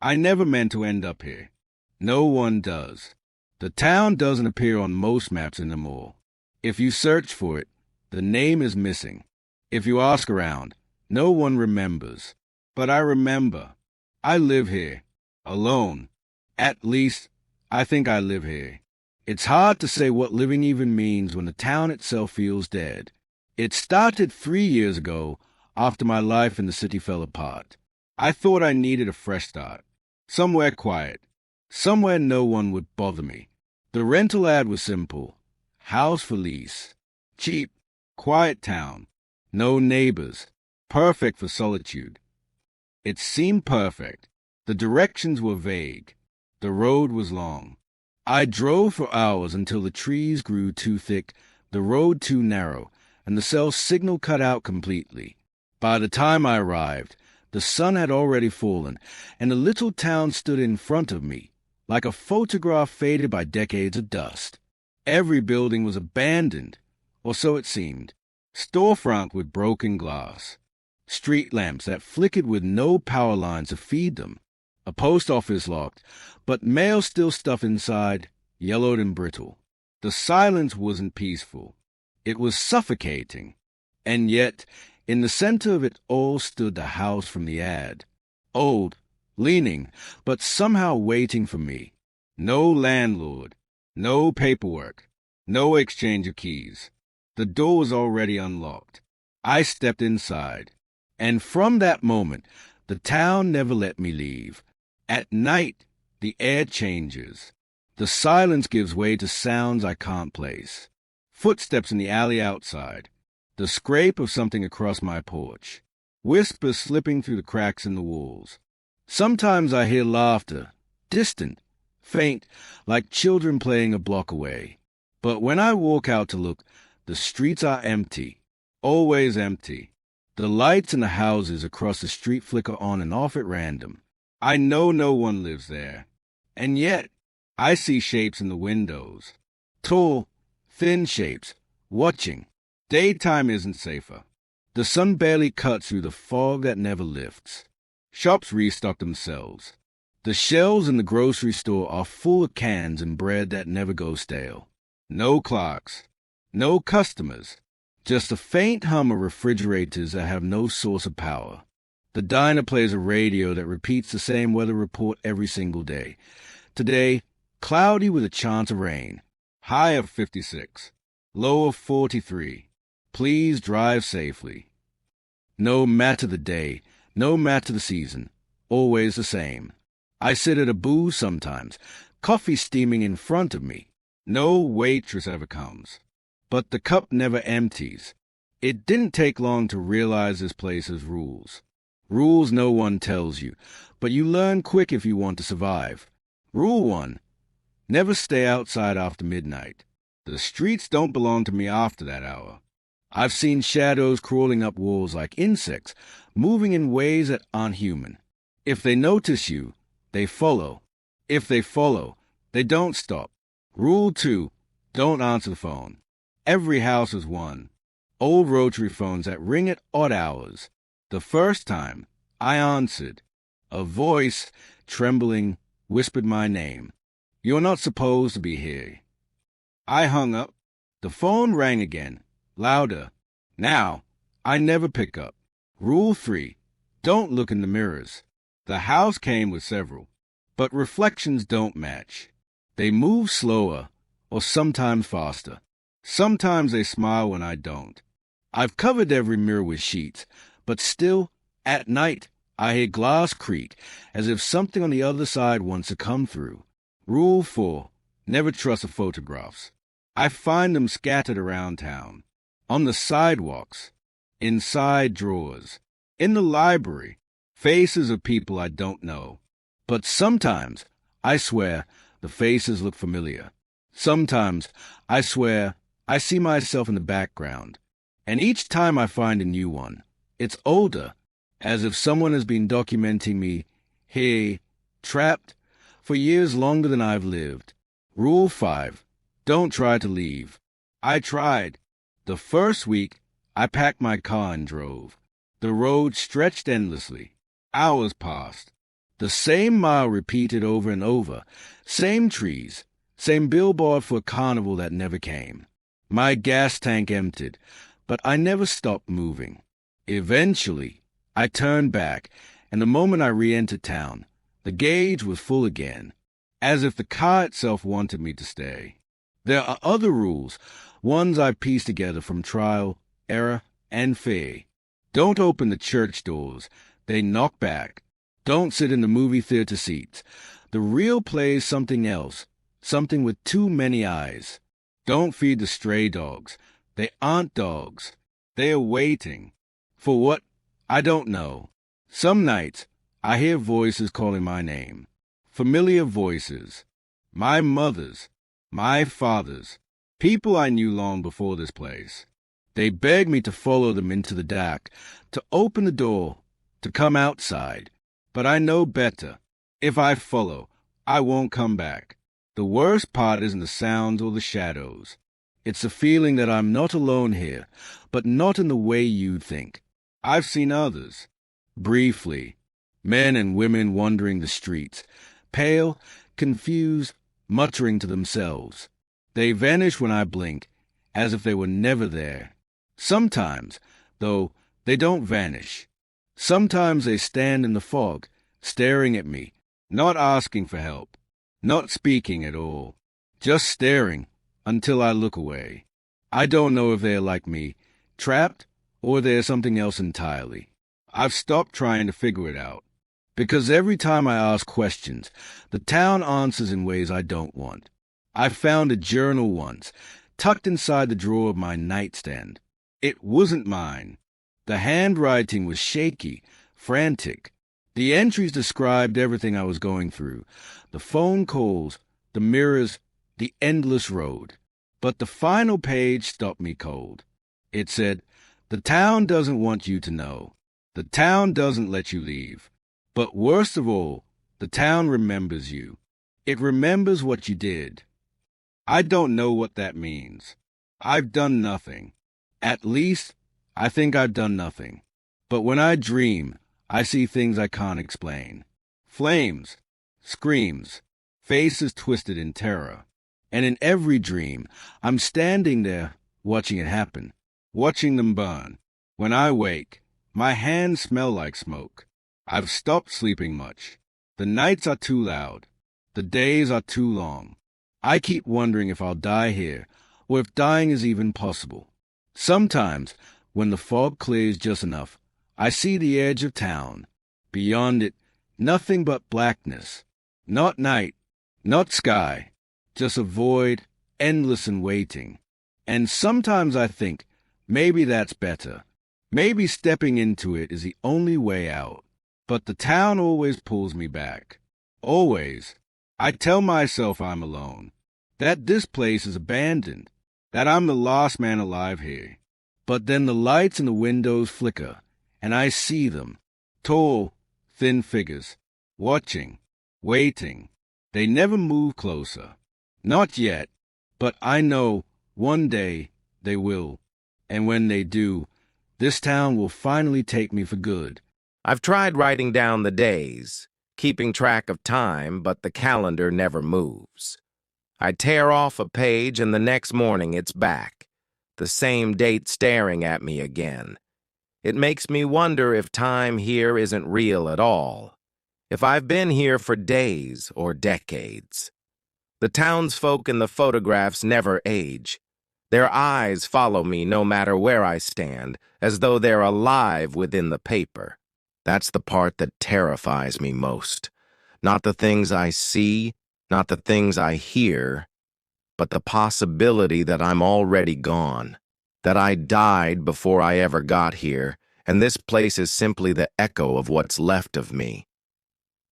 I never meant to end up here. No one does. The town doesn't appear on most maps anymore. If you search for it, the name is missing. If you ask around, no one remembers. But I remember. I live here. Alone. At least, I think I live here. It's hard to say what living even means when the town itself feels dead. It started 3 years ago, after my life in the city fell apart. I thought I needed a fresh start. Somewhere quiet. Somewhere no one would bother me. The rental ad was simple. House for lease. Cheap. Quiet town. No neighbors. Perfect for solitude. It seemed perfect. The directions were vague. The road was long. I drove for hours until the trees grew too thick, the road too narrow, and the cell signal cut out completely. By the time I arrived, the sun had already fallen, and the little town stood in front of me, like a photograph faded by decades of dust. Every building was abandoned, or so it seemed. Storefront with broken glass. Street lamps that flickered with no power lines to feed them. A post office locked, but mail still stuffed inside, yellowed and brittle. The silence wasn't peaceful. It was suffocating. And yet, in the center of it all stood the house from the ad. Old, leaning, but somehow waiting for me. No landlord, no paperwork, no exchange of keys. The door was already unlocked. I stepped inside. And from that moment, the town never let me leave. At night, the air changes. The silence gives way to sounds I can't place. Footsteps in the alley outside. The scrape of something across my porch. Whispers slipping through the cracks in the walls. Sometimes I hear laughter, distant, faint, like children playing a block away. But when I walk out to look, the streets are empty. Always empty. The lights in the houses across the street flicker on and off at random. I know no one lives there. And yet, I see shapes in the windows. Tall, thin shapes, watching. Daytime isn't safer. The sun barely cuts through the fog that never lifts. Shops restock themselves. The shelves in the grocery store are full of cans and bread that never go stale. No clocks. No customers. Just a faint hum of refrigerators that have no source of power. The diner plays a radio that repeats the same weather report every single day. Today, cloudy with a chance of rain. High of 56. Low of 43. Please drive safely. No matter the day, no matter the season, always the same. I sit at a booth sometimes, coffee steaming in front of me. No waitress ever comes. But the cup never empties. It didn't take long to realize this place has rules. Rules no one tells you, but you learn quick if you want to survive. Rule 1. Never stay outside after midnight. The streets don't belong to me after that hour. I've seen shadows crawling up walls like insects, moving in ways that aren't human. If they notice you, they follow. If they follow, they don't stop. Rule 2. Don't answer the phone. Every house is one. Old rotary phones that ring at odd hours. The first time, I answered. A voice, trembling, whispered my name. You're not supposed to be here. I hung up. The phone rang again, louder. Now, I never pick up. Rule 3. Don't look in the mirrors. The house came with several, but reflections don't match. They move slower, or sometimes faster. Sometimes they smile when I don't. I've covered every mirror with sheets, but still, at night, I hear glass creak, as if something on the other side wants to come through. Rule 4. Never trust the photographs. I find them scattered around town. On the sidewalks. Inside drawers. In the library. Faces of people I don't know. But sometimes, I swear, the faces look familiar. Sometimes, I swear, I see myself in the background. And each time I find a new one, it's older, as if someone has been documenting me here, trapped, for years longer than I've lived. Rule 5. Don't try to leave. I tried. The first week, I packed my car and drove. The road stretched endlessly. Hours passed. The same mile repeated over and over. Same trees. Same billboard for a carnival that never came. My gas tank emptied, but I never stopped moving. Eventually, I turned back, and the moment I re-entered town, the gauge was full again, as if the car itself wanted me to stay. There are other rules, ones I pieced together from trial, error, and fear. Don't open the church doors. They knock back. Don't sit in the movie theater seats. The real play is something else, something with too many eyes. Don't feed the stray dogs. They aren't dogs. They are waiting. For what? I don't know. Some nights, I hear voices calling my name. Familiar voices. My mother's. My father's. People I knew long before this place. They beg me to follow them into the dark, to open the door, to come outside. But I know better. If I follow, I won't come back. The worst part isn't the sounds or the shadows. It's the feeling that I'm not alone here, but not in the way you think. I've seen others. Briefly. Men and women wandering the streets, pale, confused, muttering to themselves. They vanish when I blink, as if they were never there. Sometimes, though, they don't vanish. Sometimes they stand in the fog, staring at me, not asking for help, not speaking at all, just staring until I look away. I don't know if they're like me, trapped, or they're something else entirely. I've stopped trying to figure it out, because every time I ask questions, the town answers in ways I don't want. I found a journal once, tucked inside the drawer of my nightstand. It wasn't mine. The handwriting was shaky, frantic. The entries described everything I was going through, the phone calls, the mirrors, the endless road. But the final page stopped me cold. It said, "The town doesn't want you to know. The town doesn't let you leave. But worst of all, the town remembers you. It remembers what you did." I don't know what that means. I've done nothing. At least, I think I've done nothing. But when I dream, I see things I can't explain. Flames, screams, faces twisted in terror. And in every dream, I'm standing there, watching it happen, watching them burn. When I wake, my hands smell like smoke. I've stopped sleeping much. The nights are too loud. The days are too long. I keep wondering if I'll die here, or if dying is even possible. Sometimes, when the fog clears just enough, I see the edge of town. Beyond it, nothing but blackness. Not night, not sky, just a void, endless and waiting. And sometimes I think, maybe that's better. Maybe stepping into it is the only way out. But the town always pulls me back. Always. I tell myself I'm alone, that this place is abandoned, that I'm the last man alive here. But then the lights in the windows flicker, and I see them, tall, thin figures, watching, waiting. They never move closer. Not yet, but I know one day they will. And when they do, this town will finally take me for good. I've tried writing down the days, keeping track of time, but the calendar never moves. I tear off a page and the next morning it's back, the same date staring at me again. It makes me wonder if time here isn't real at all, if I've been here for days or decades. The townsfolk in the photographs never age. Their eyes follow me no matter where I stand, as though they're alive within the paper. That's the part that terrifies me most. Not the things I see, not the things I hear, but the possibility that I'm already gone, that I died before I ever got here, and this place is simply the echo of what's left of me.